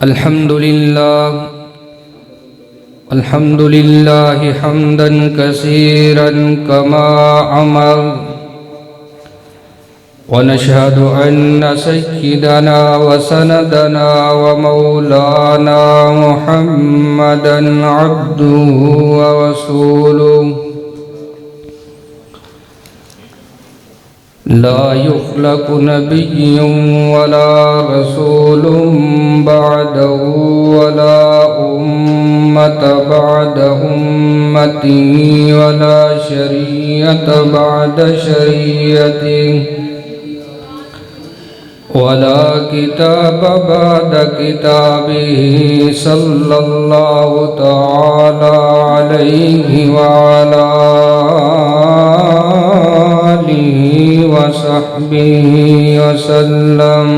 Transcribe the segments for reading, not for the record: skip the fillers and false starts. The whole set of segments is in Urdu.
الحمد لله حمدا كثيرا كما أمر، ونشهد أن سيدنا وسندنا ومولانا محمدا عبده ورسوله، لا يخلق نبي ولا رسول بعده ولا أمة بعد أمته ولا شريعة بعد شريعته ولا كتاب بعد كتابه، صلى الله تعالى عليه وعلى آله وصحبه وسلم.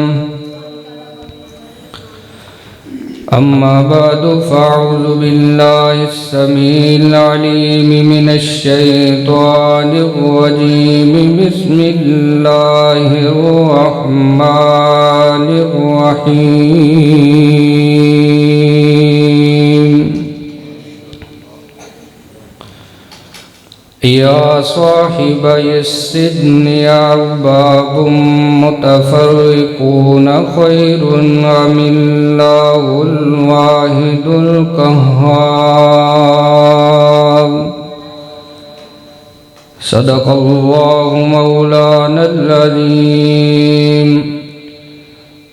أما بعد، فأعوذ بالله السميع العليم من الشيطان الرجيم. بسم الله الرحمن الرحيم. يا صاحبي السجن أرباب متفرقون خير أم الله الواحد القهار؟ صدق الله مولانا العظيم.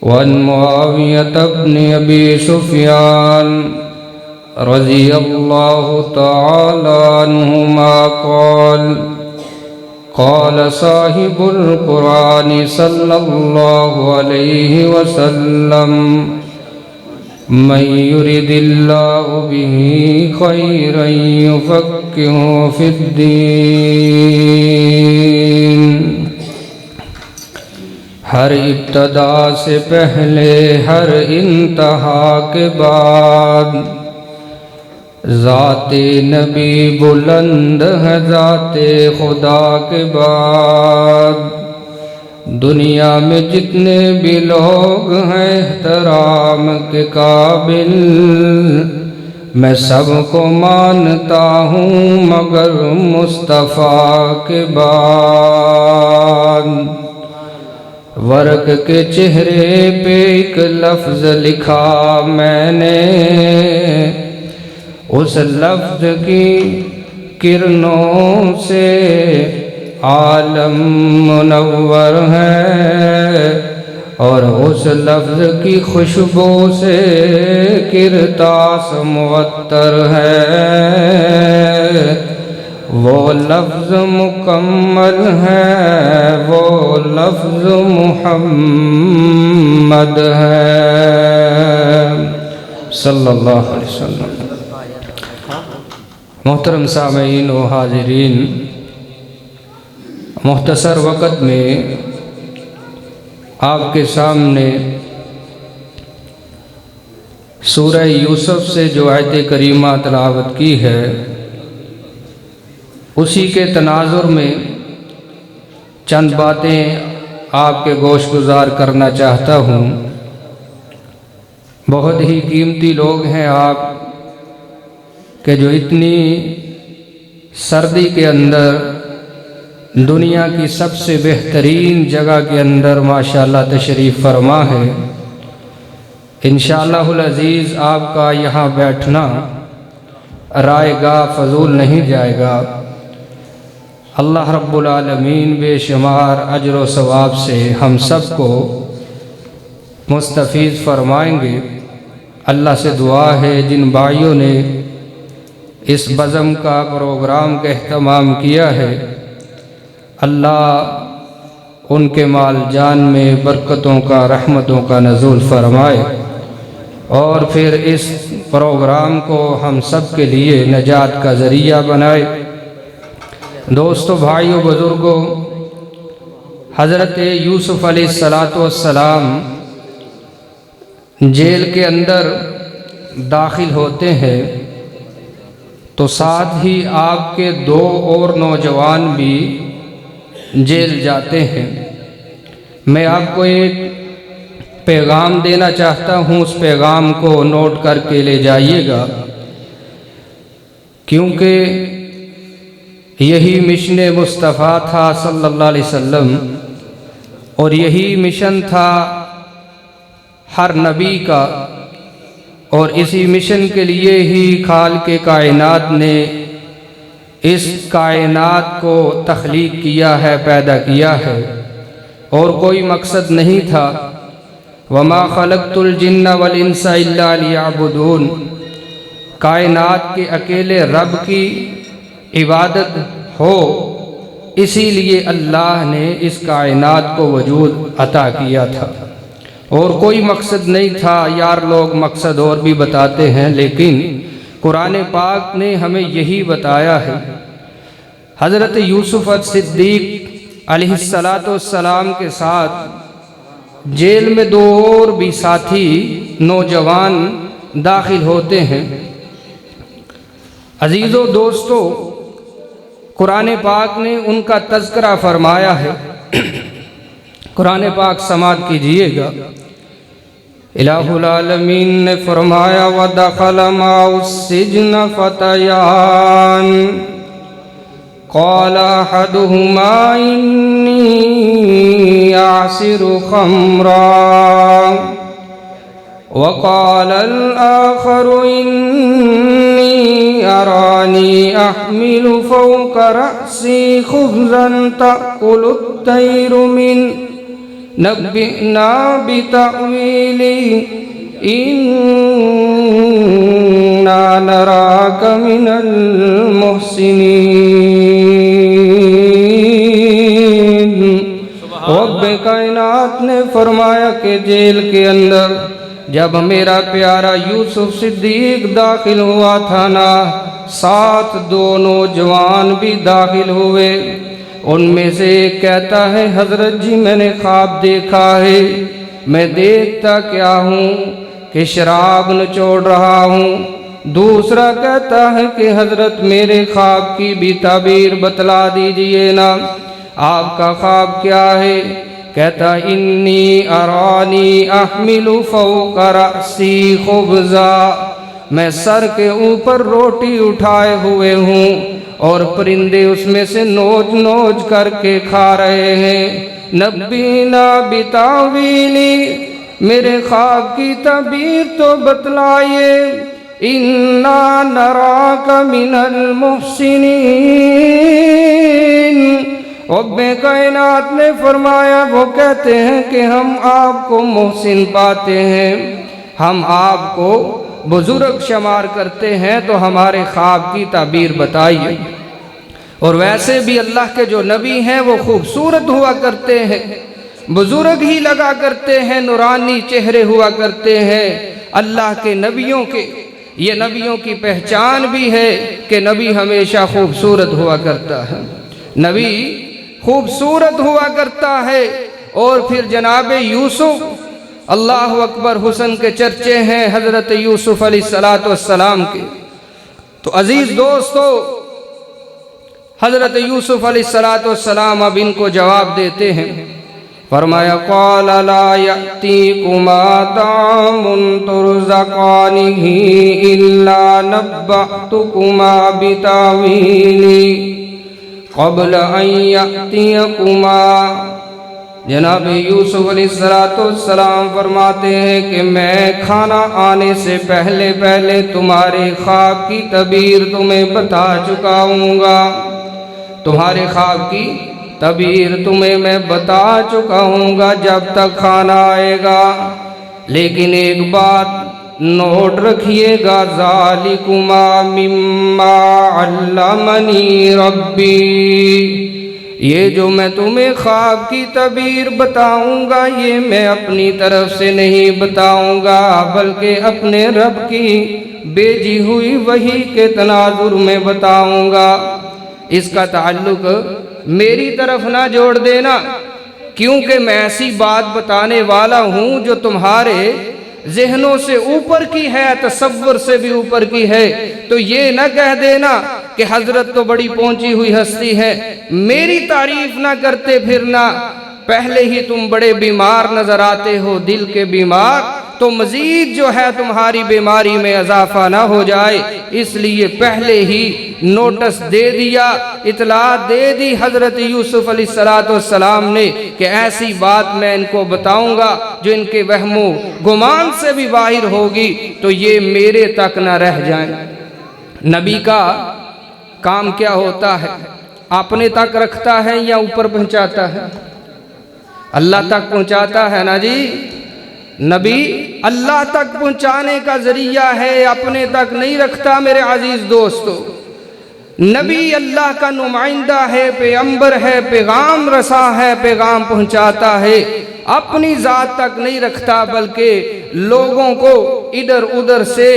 وعن معاوية بن أبي سفيان رضي الله تعالى عنهما قال: قال صاحب القرآن صلى الله عليه وسلم: من يرد الله به خيرا يفقهه في الدين. ہر ابتدا سے پہلے ہر انتہا کے بعد ذات نبی بلند ہے ذات خدا کے بعد. دنیا میں جتنے بھی لوگ ہیں احترام کے قابل، میں سب کو مانتا ہوں مگر مصطفیٰ کے بعد. ورق کے چہرے پہ ایک لفظ لکھا میں نے، اس لفظ کی کرنوں سے عالم منور ہے، اور اس لفظ کی خوشبو سے کرتاس معطر ہے. وہ لفظ مکمل ہے، وہ لفظ محمد ہے صلی اللہ علیہ وسلم. محترم سامعین و حاضرین، مختصر وقت میں آپ کے سامنے سورہ یوسف سے جو آیت کریمہ تلاوت کی ہے، اسی کے تناظر میں چند باتیں آپ کے گوش گزار کرنا چاہتا ہوں. بہت ہی قیمتی لوگ ہیں آپ کہ جو اتنی سردی کے اندر دنیا کی سب سے بہترین جگہ کے اندر ماشاءاللہ تشریف فرما ہے. انشاءاللہ العزیز آپ کا یہاں بیٹھنا رائے گا فضول نہیں جائے گا. اللہ رب العالمین بے شمار اجر و ثواب سے ہم سب کو مستفیض فرمائیں گے. اللہ سے دعا ہے جن بھائیوں نے اس بزم کا پروگرام کا اہتمام کیا ہے، اللہ ان کے مال جان میں برکتوں کا رحمتوں کا نزول فرمائے، اور پھر اس پروگرام کو ہم سب کے لیے نجات کا ذریعہ بنائے. دوستو، بھائیو، بزرگوں، حضرت یوسف علیہ السلام جیل کے اندر داخل ہوتے ہیں تو ساتھ ہی آپ کے دو اور نوجوان بھی جیل جاتے ہیں. میں آپ کو ایک پیغام دینا چاہتا ہوں، اس پیغام کو نوٹ کر کے لے جائیے گا، کیونکہ یہی مشن مصطفیٰ تھا صلی اللہ علیہ وسلم، اور یہی مشن تھا ہر نبی کا، اور اسی مشن کے لیے ہی خالق کائنات نے اس کائنات کو تخلیق کیا ہے، پیدا کیا ہے، اور کوئی مقصد نہیں تھا۔ وَمَا خَلَقْتُ الْجِنَّ وَالْإِنسَ إِلَّا لِيَعْبُدُونَ، کائنات کے اکیلے رب کی عبادت ہو، اسی لیے اللہ نے اس کائنات کو وجود عطا کیا تھا، اور کوئی مقصد نہیں تھا۔ یار لوگ مقصد اور بھی بتاتے ہیں، لیکن قرآن پاک نے ہمیں یہی بتایا ہے۔ حضرت یوسف صدیق علیہ السلام کے ساتھ جیل میں دو اور بھی ساتھی نوجوان داخل ہوتے ہیں۔ عزیزو دوستو، قرآن پاک نے ان کا تذکرہ فرمایا ہے۔ قرآن پاک سماعت کیجئے گا۔ الہ العالمین نے فرمایا وَدَخَلَ مَعَهُ السِّجْنَ فَتَيَانِ قَالَ أَحَدُهُمَا إِنِّي أَعْصِرُ خَمْرًا وَقَالَ الْآخَرُ إِنِّي أَرَانِي أَحْمِلُ فَوْقَ رَأْسِي خُبْزًا تَأْكُلُ الطَّيْرُ مِنْهُ نبئنا بتأویلہ انا نراک من المحسنین۔ رب کائنات نے فرمایا کہ جیل کے اندر جب میرا پیارا یوسف صدیق داخل ہوا تھا نا، ساتھ دو نوجوان بھی داخل ہوئے۔ ان میں سے ایک کہتا ہے حضرت جی میں نے خواب دیکھا ہے، میں دیکھتا کیا ہوں کہ شراب نچوڑ رہا ہوں۔ دوسرا کہتا ہے کہ حضرت میرے خواب کی بھی تعبیر بتلا دیجئے نا، آپ کا خواب کیا ہے؟ کہتا انی ارانی احمل فوق رأسی خبزا، میں سر کے اوپر روٹی اٹھائے ہوئے ہوں اور پرندے اس میں سے نوچ نوچ کر کے کھا رہے ہیں۔ نبینا بتاویلی، میرے خواب کی تعبیر تو بتلائیے۔ انا نراک من المحسنین، رب کائنات نے فرمایا وہ کہتے ہیں کہ ہم آپ کو محسن پاتے ہیں، ہم آپ کو بزرگ شمار کرتے ہیں، تو ہمارے خواب کی تعبیر بتائیے۔ اور ویسے بھی اللہ کے جو نبی ہیں وہ خوبصورت ہوا کرتے ہیں، بزرگ ہی لگا کرتے ہیں، نورانی چہرے ہوا کرتے ہیں اللہ کے نبیوں کے۔ یہ نبیوں کی پہچان بھی ہے کہ نبی ہمیشہ خوبصورت ہوا کرتا ہے، نبی خوبصورت ہوا کرتا ہے۔ اور پھر جناب یوسف، اللہ اکبر، حسن کے چرچے ہیں حضرت یوسف علیہ السلام کے۔ تو عزیز دوستو، حضرت یوسف علیہ السلام اب ان کو جواب دیتے ہیں۔ فرمایا قال لا یأتیکما طعام ترزقانہ الا نبأتکما بتاویلہ قبل ان یأتیکما۔ جناب یوسف علیہ السلام فرماتے ہیں کہ میں کھانا آنے سے پہلے پہلے تمہارے خواب کی تعبیر تمہیں بتا چکا ہوں گا، تمہارے خواب کی تعبیر تمہیں میں بتا چکا ہوں گا جب تک کھانا آئے گا۔ لیکن ایک بات نوٹ رکھیے گا، ذالکما مما علمنی ربی، یہ جو میں تمہیں خواب کی تعبیر بتاؤں گا یہ میں اپنی طرف سے نہیں بتاؤں گا، بلکہ اپنے رب کی بھیجی ہوئی وحی کے تناظر میں بتاؤں گا۔ اس کا تعلق میری طرف نہ جوڑ دینا، کیونکہ میں ایسی بات بتانے والا ہوں جو تمہارے ذہنوں سے اوپر کی ہے، تصور سے بھی اوپر کی ہے۔ تو یہ نہ کہہ دینا کہ حضرت تو بڑی پہنچی ہوئی ہستی ہے، میری تعریف نہ کرتے پھرنا، پہلے ہی تم بڑے بیمار نظر آتے ہو، دل کے بیمار، تو مزید جو ہے تمہاری بیماری میں اضافہ نہ ہو جائے، اس لیے پہلے ہی نوٹس دے دیا، اطلاع دے دی حضرت یوسف علیہ السلام نے کہ ایسی بات میں ان کو بتاؤں گا جو ان کے وہم و گمان سے بھی باہر ہوگی تو یہ میرے تک نہ رہ جائیں۔ نبی کا کام کیا ہوتا ہے؟ اپنے تک رکھتا ہے یا اوپر پہنچاتا ہے؟ اللہ تک پہنچاتا ہے نا جی۔ نبی اللہ تک پہنچانے کا ذریعہ ہے، اپنے تک نہیں رکھتا میرے عزیز دوستو۔ نبی اللہ کا نمائندہ ہے، پیغمبر ہے، پیغام رساں ہے، پیغام پہنچاتا ہے، اپنی ذات تک نہیں رکھتا بلکہ لوگوں کو ادھر ادھر سے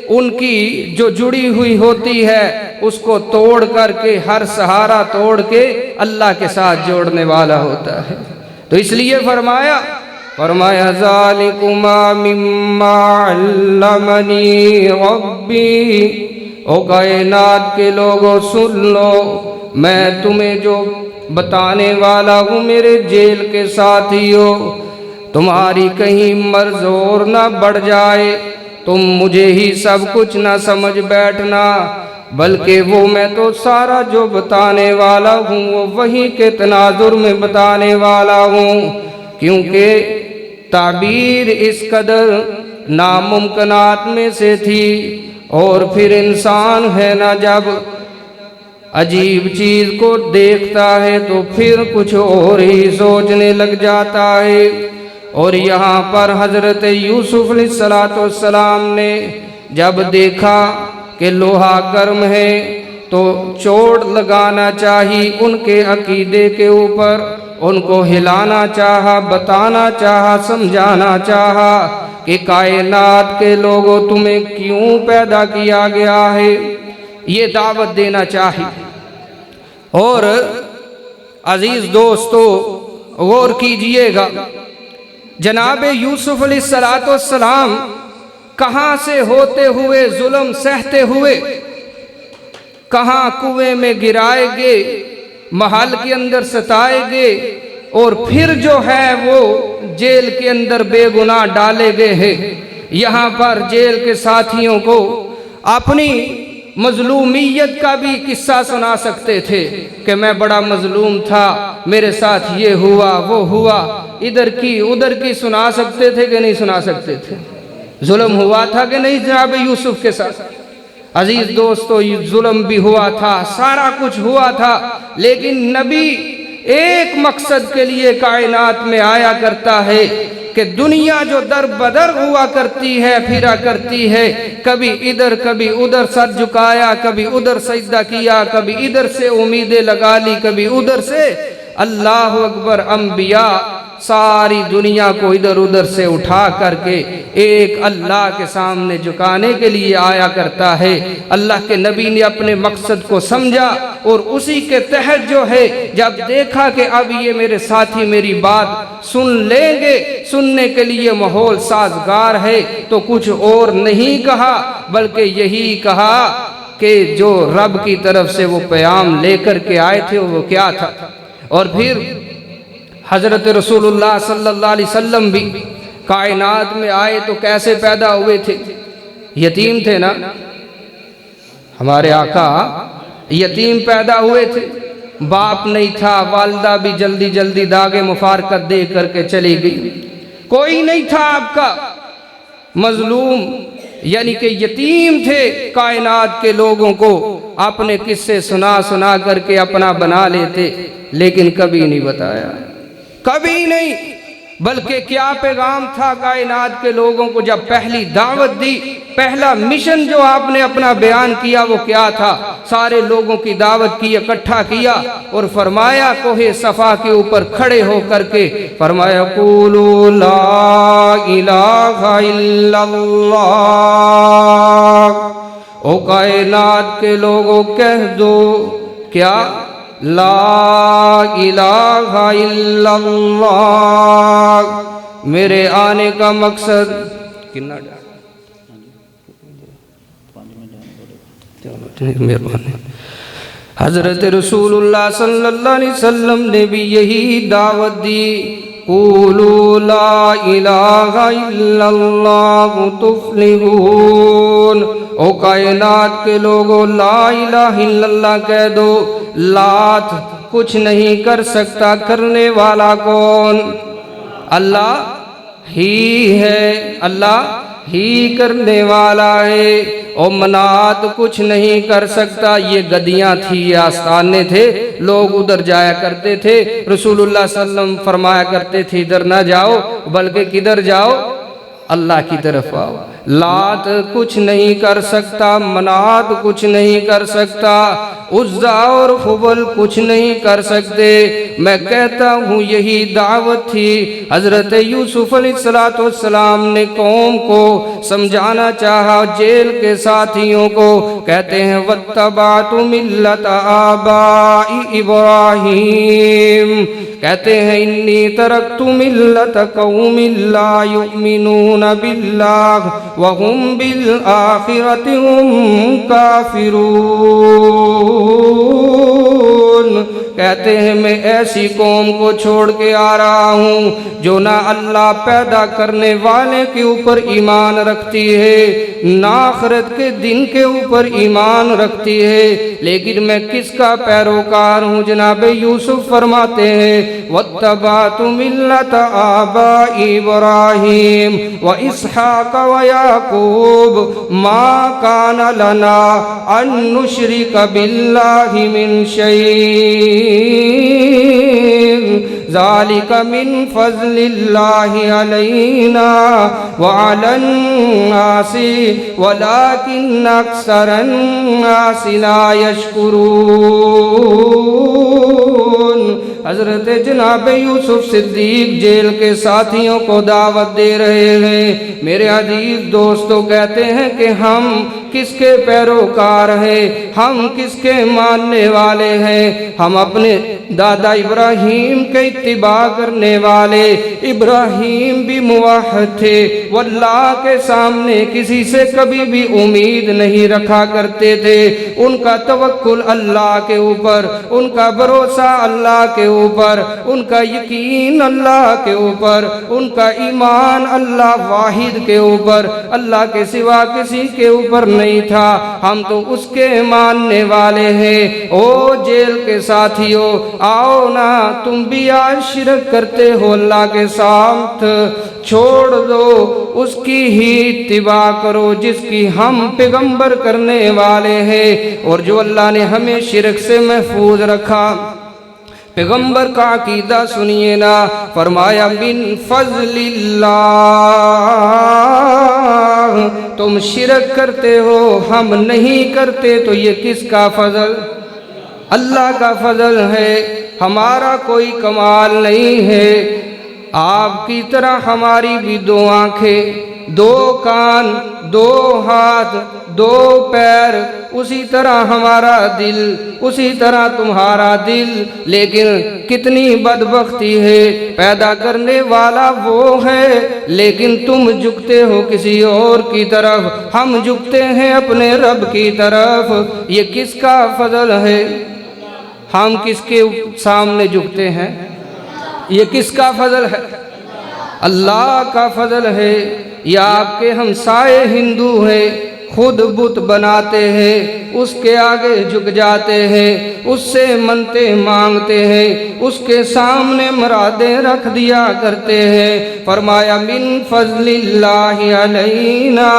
ان کی جو جڑی ہوئی ہوتی ہے اس کو توڑ کر کے، ہر سہارا توڑ کے اللہ کے ساتھ جوڑنے والا ہوتا ہے۔ تو اس لیے فرمایا ذالکما مما علمنی ربی، او کائنات کے لوگوں سن لو، میں تمہیں جو بتانے والا ہوں میرے جیل کے ساتھیوں، تمہاری کہیں مرض اور نہ بڑھ جائے، تم مجھے ہی سب کچھ نہ سمجھ بیٹھنا، بلکہ وہ میں تو سارا جو بتانے والا ہوں وہ وہی کے تناظر میں بتانے والا ہوں، کیونکہ تعبیر اس قدر ناممکنات میں سے تھی، اور پھر انسان ہے نا جب عجیب چیز کو دیکھتا ہے تو پھر کچھ اور ہی سوچنے لگ جاتا ہے۔ اور یہاں پر حضرت یوسف علیہ السلام نے جب دیکھا کہ لوہا گرم ہے تو چوٹ لگانا چاہی ان کے عقیدے کے اوپر، ان کو ہلانا چاہا، بتانا چاہا، سمجھانا چاہا کہ کائنات کے لوگوں تمہیں کیوں پیدا کیا گیا ہے، یہ دعوت دینا چاہی۔ اور عزیز دوستو غور کیجئے گا، جناب یوسف علیہ السلام کہاں سے ہوتے ہوئے ظلم سہتے ہوئے کہاں کنویں میں گرائے گئے، محل کے اندر ستائے گئے، اور پھر جو ہے وہ جیل کے اندر بے گناہ ڈالے گئے ہیں۔ یہاں پر جیل کے ساتھیوں کو اپنی مظلومیت کا بھی قصہ سنا سکتے تھے کہ میں بڑا مظلوم تھا، میرے ساتھ یہ ہوا وہ ہوا، ادھر کی سنا سکتے تھے کہ نہیں سنا سکتے تھے؟ ظلم ہوا تھا کہ نہیں جناب یوسف کے ساتھ؟ عزیز دوستو ظلم بھی ہوا تھا، سارا کچھ ہوا تھا، لیکن نبی ایک مقصد کے لیے کائنات میں آیا کرتا ہے کہ دنیا جو در بدر ہوا کرتی ہے، پھرا کرتی ہے، کبھی ادھر کبھی ادھر سر جھکایا، کبھی ادھر سجدہ کیا، کبھی ادھر سے امیدیں لگا لی، کبھی ادھر سے، اللہ اکبر، انبیاء ساری دنیا کو ادھر ادھر سے اٹھا کر کے ایک اللہ کے سامنے جھکانے کے لیے آیا کرتا ہے۔ اللہ کے نبی نے اپنے مقصد کو سمجھا اور اسی کے تحت جو ہے جب دیکھا کہ اب یہ میرے ساتھی میری بات سن لیں گے، سننے کے لیے ماحول سازگار ہے، تو کچھ اور نہیں کہا بلکہ یہی کہا کہ جو رب کی طرف سے وہ پیام لے کر کے آئے تھے وہ کیا تھا۔ اور پھر حضرت رسول اللہ صلی اللہ علیہ وسلم بھی کائنات میں آئے تو کیسے پیدا ہوئے تھے؟ یتیم تھے نا، ہمارے آقا یتیم پیدا ہوئے تھے، باپ نہیں تھا، والدہ بھی جلدی جلدی داغ مفارقت دے کر کے چلی گئی، کوئی نہیں تھا آپ کا، مظلوم یعنی کہ یتیم تھے۔ کائنات کے لوگوں کو اپنے قصے سنا سنا کر کے اپنا بنا لیتے، لیکن کبھی نہیں بتایا، کبھی نہیں۔ بلکہ کیا پیغام تھا کائنات کے لوگوں کو جب پہلی دعوت دی، پہلا مشن جو آپ نے اپنا بیان کیا وہ کیا تھا؟ سارے لوگوں کی دعوت کی، اکٹھا کیا اور فرمایا کوہ صفا کے اوپر کھڑے ہو کر کے فرمایا قولوا لا الہ الا اللہ، او کائنات کے لوگوں کہہ دو کیا؟ لا الہ الا اللہ، میرے آنے کا مقصد مہربانی، حضرت رسول اللہ صلی اللہ علیہ وسلم نے بھی یہی دعوت دی، قولوا لا الہ الا اللہ تفلحون، او کائنات کے لوگوں لا الہ الا اللہ کہہ دو۔ لات کچھ نہیں کر سکتا، کرنے والا کون؟ اللہ ہی ہے، اللہ ہی کرنے والا ہے۔ اور منات کچھ نہیں کر سکتا، یہ گدیاں تھی، یہ آستانے تھے، لوگ ادھر جایا کرتے تھے، رسول اللہ صلی اللہ علیہ وسلم فرمایا کرتے تھے ادھر نہ جاؤ بلکہ کدھر جاؤ؟ اللہ کی طرف آؤ۔ لات کچھ نہیں کر سکتا، منات کچھ نہیں کر سکتا، عزا اور حبل کچھ نہیں کر سکتے۔ میں کہتا ہوں یہی دعوت تھی۔ حضرت یوسف علیہ السلام نے قوم کو سمجھانا چاہا، جیل کے ساتھیوں کو، کہتے ہیں وَاتَّبَعْتُ مِلَّةَ آبَاءِ إِبْرَاهِيمَ، کہتے ہیں انی ترکت ملت قوم لا یؤمنون باللہ وہم بالآخرۃ ہم کافرون، کہتے ہیں میں ایسی قوم کو چھوڑ کے آ رہا ہوں جو نہ اللہ پیدا کرنے والے کے اوپر ایمان رکھتی ہے، نہ آخرت کے دن کے اوپر ایمان رکھتی ہے، لیکن میں کس کا پیروکار ہوں؟ جناب یوسف فرماتے ہیں وَاتَّبَعْتُ مِلَّةَ آبَاءِ إِبْرَاهِيمَ وَإِسْحَاقَ وَيَعْقُوبَ مَا كَانَ لَنَا أَن نُشْرِكَ بِاللَّهِ مِن شَيْءٍ ذَلِكَ مِن فَضْلِ اللَّهِ عَلَيْنَا وَعَلَى النَّاسِ وَلَكِنَّ أَكْثَرَ النَّاسِ لَا يَشْكُرُونَ۔ حضرت جناب یوسف صدیق جیل کے ساتھیوں کو دعوت دے رہے ہیں۔ میرے عزیز دوستو، کہتے ہیں کہ ہم کس کے پیروکار ہیں، ہم کس کے ماننے والے ہیں؟ ہم اپنے دادا ابراہیم کے اتباع کرنے والے۔ ابراہیم بھی موحد تھے، وہ اللہ کے سامنے کسی سے کبھی بھی امید نہیں رکھا کرتے تھے۔ ان کا توکل اللہ کے اوپر، ان کا بھروسہ اللہ کے اوپر، ان کا یقین اللہ کے اوپر، ان کا ایمان اللہ واحد کے اوپر، اللہ کے سوا کسی کے اوپر نہیں تھا۔ ہم تو اس کے ماننے والے ہیں۔ او جیل کے ساتھیوں، آؤ نا تم بھی آج شرک کرتے ہو اللہ کے ساتھ، چھوڑ دو، اس کی ہی اتباع کرو جس کی ہم پیغمبر کرنے والے ہیں، اور جو اللہ نے ہمیں شرک سے محفوظ رکھا۔ پیغمبر کا عقیدہ سنیے نا، فرمایا من فضل اللہ، تم شرک کرتے ہو ہم نہیں کرتے، تو یہ کس کا فضل؟ اللہ کا فضل ہے، ہمارا کوئی کمال نہیں ہے۔ آپ کی طرح ہماری بھی دو آنکھیں، دو کان، دو ہاتھ، دو پیر، اسی طرح ہمارا دل، اسی طرح تمہارا دل، لیکن کتنی بدبختی ہے، پیدا کرنے والا وہ ہے لیکن تم جھکتے ہو کسی اور کی طرف، ہم جھکتے ہیں اپنے رب کی طرف۔ یہ کس کا فضل ہے؟ ہم کس کے سامنے جھکتے ہیں؟ یہ کس کا فضل ہے؟ اللہ کا فضل ہے۔ یا آپ کے ہمسائے ہندو ہیں، خود بت بناتے ہیں، اس کے آگے جھک جاتے ہیں، اس سے منتیں مانگتے ہیں، اس کے سامنے مرادیں رکھ دیا کرتے ہیں۔ فرمایا من فضل اللہ علینا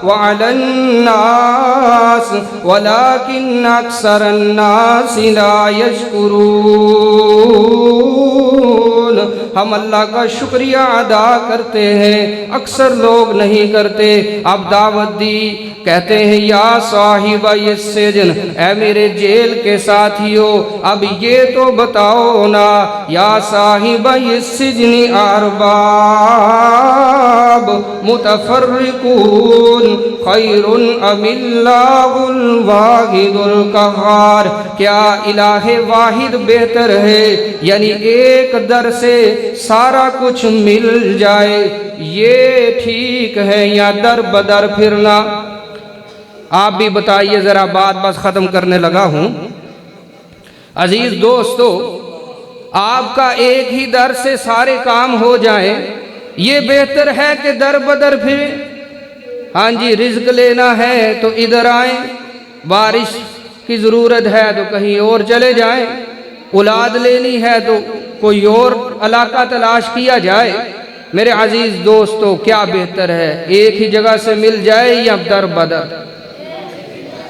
وعلی الناس ولکن اکثر الناس لا یشکرون، ہم اللہ کا شکریہ ادا کرتے ہیں، اکثر لوگ نہیں کرتے۔ اب دعوت دی، کہتے ہیں یا صاحبہ السجن، اے میرے جیل کے ساتھیوں، اب یہ تو بتاؤ نا، یا صاحبہ السجن ارباب متفرقون خیر ام اللہ الواحد القہار، کیا الہ واحد بہتر ہے؟ یعنی ایک در سے سارا کچھ مل جائے، یہ ٹھیک ہے یا در بدر پھرنا؟ آپ بھی بتائیے ذرا، بات بس ختم کرنے لگا ہوں۔ عزیز دوستو، آپ کا ایک ہی در سے سارے کام ہو جائیں، یہ بہتر ہے کہ در بدر پھریں۔ ہاں جی، رزق لینا ہے تو ادھر آئیں، بارش کی ضرورت ہے تو کہیں اور چلے جائیں، اولاد لینی ہے تو کوئی اور علاقہ تلاش کیا جائے۔ میرے عزیز دوستو، کیا بہتر ہے، ایک ہی جگہ سے مل جائے یا در بدر؟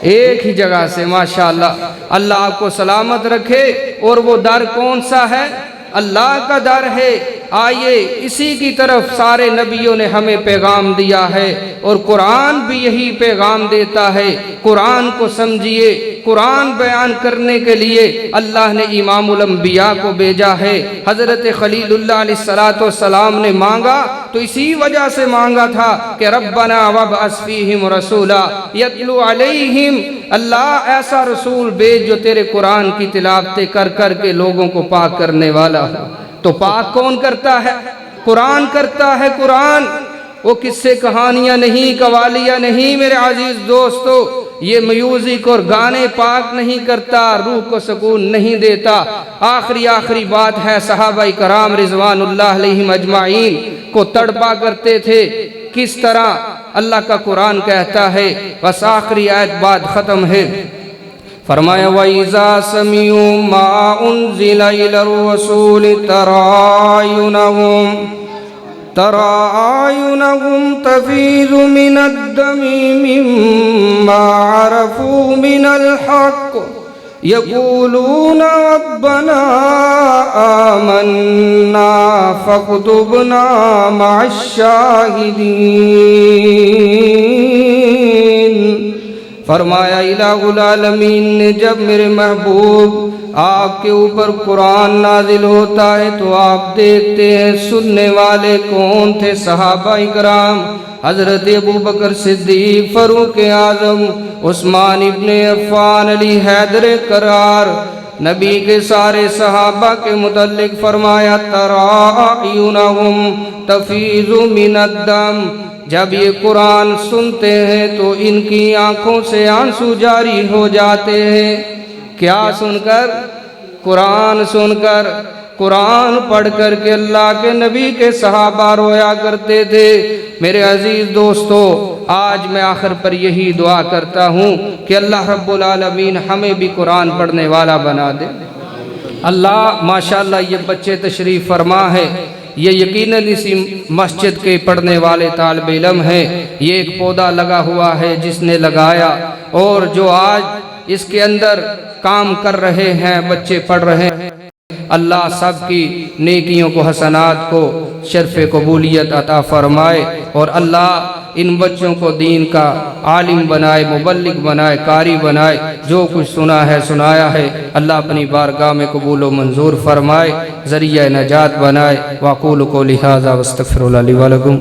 ایک ہی جگہ سے۔ ماشاءاللہ، اللہ آپ کو سلامت رکھے۔ اور وہ در کون سا ہے؟ اللہ کا در ہے۔ آئیے اسی کی طرف سارے نبیوں نے ہمیں پیغام دیا ہے، اور قرآن بھی یہی پیغام دیتا ہے۔ قرآن کو سمجھیے، قرآن بیان کرنے کے لیے اللہ نے امام الانبیاء کو بھیجا ہے۔ حضرت خلیل اللہ علیہ السلام نے مانگا تو اسی وجہ سے مانگا تھا کہ ربنا وابعث فیہم رسولا یتلو علیہم، اللہ ایسا رسول بھیج جو تیرے قرآن کی تلاوتیں کر کر کے لوگوں کو پاک کرنے والا ہو۔ تو پاک کون کرتا ہے؟ قرآن کرتا ہے۔ قرآن وہ قصے کہانیاں نہیں، قوالیاں نہیں میرے عزیز دوستو، یہ میوزک اور گانے پاک نہیں کرتا، روح کو سکون نہیں دیتا۔ آخری بات ہے، صحابہ کرام رضوان اللہ علیہم اجمعین کو تڑپا کرتے تھے۔ کس طرح؟ اللہ کا قرآن کہتا ہے، بس آخری آیت بعد ختم ہے، فرمایا وَإِذَا سَمِعُوا مَا أُنزِلَ إِلَى الرَّسُولِ تَرَىٰ أَعْيُنَهُمْ تَفِيضُ مِنَ الدَّمْعِ مِمَّا عَرَفُوا مِنَ الْحَقِّ يَقُولُونَ رَبَّنَا آمَنَّا فَاكْتُبْنَا مَعَ الشَّاهِدِينَ۔ فرمایا الہ العالمین نے جب میرے محبوب آپ کے اوپر قرآن نازل ہوتا ہے تو آپ دیکھتے ہیں سننے والے کون تھے؟ صحابہ کرام، حضرت ابوبکر صدیق، فاروق اعظم، عثمان ابن عفان، علی حیدر کرار۔ نبی کے سارے صحابہ کے متعلق فرمایا تَرَىٰ أَعْيُنَهُمْ تَفِيضُ مِنَ الدَّمْعِ، جب یہ قرآن سنتے ہیں تو ان کی آنکھوں سے آنسو جاری ہو جاتے ہیں۔ کیا سن کر؟ قرآن سن کر، قرآن پڑھ کر کے اللہ کے نبی کے صحابہ رویا کرتے تھے۔ میرے عزیز دوستو، آج میں آخر پر یہی دعا کرتا ہوں کہ اللہ رب العالمین ہمیں بھی قرآن پڑھنے والا بنا دے۔ اللہ ماشاءاللہ یہ بچے تشریف فرما ہے، یہ یقیناً اسی مسجد کے پڑھنے والے طالب علم ہیں۔ یہ ایک پودا لگا ہوا ہے جس نے لگایا، اور جو آج اس کے اندر کام کر رہے ہیں، بچے پڑھ رہے ہیں، اللہ سب کی نیکیوں کو، حسنات کو شرف قبولیت عطا فرمائے، اور اللہ ان بچوں کو دین کا عالم بنائے، مبلغ بنائے، قاری بنائے۔ جو کچھ سنا ہے، سنایا ہے، اللہ اپنی بارگاہ میں قبول و منظور فرمائے، ذریعہ نجات بنائے۔ وَأَقُولُ قَوْلِي هَٰذَا وَأَسْتَغْفِرُ اللَّهَ لِي وَلَكُمْ۔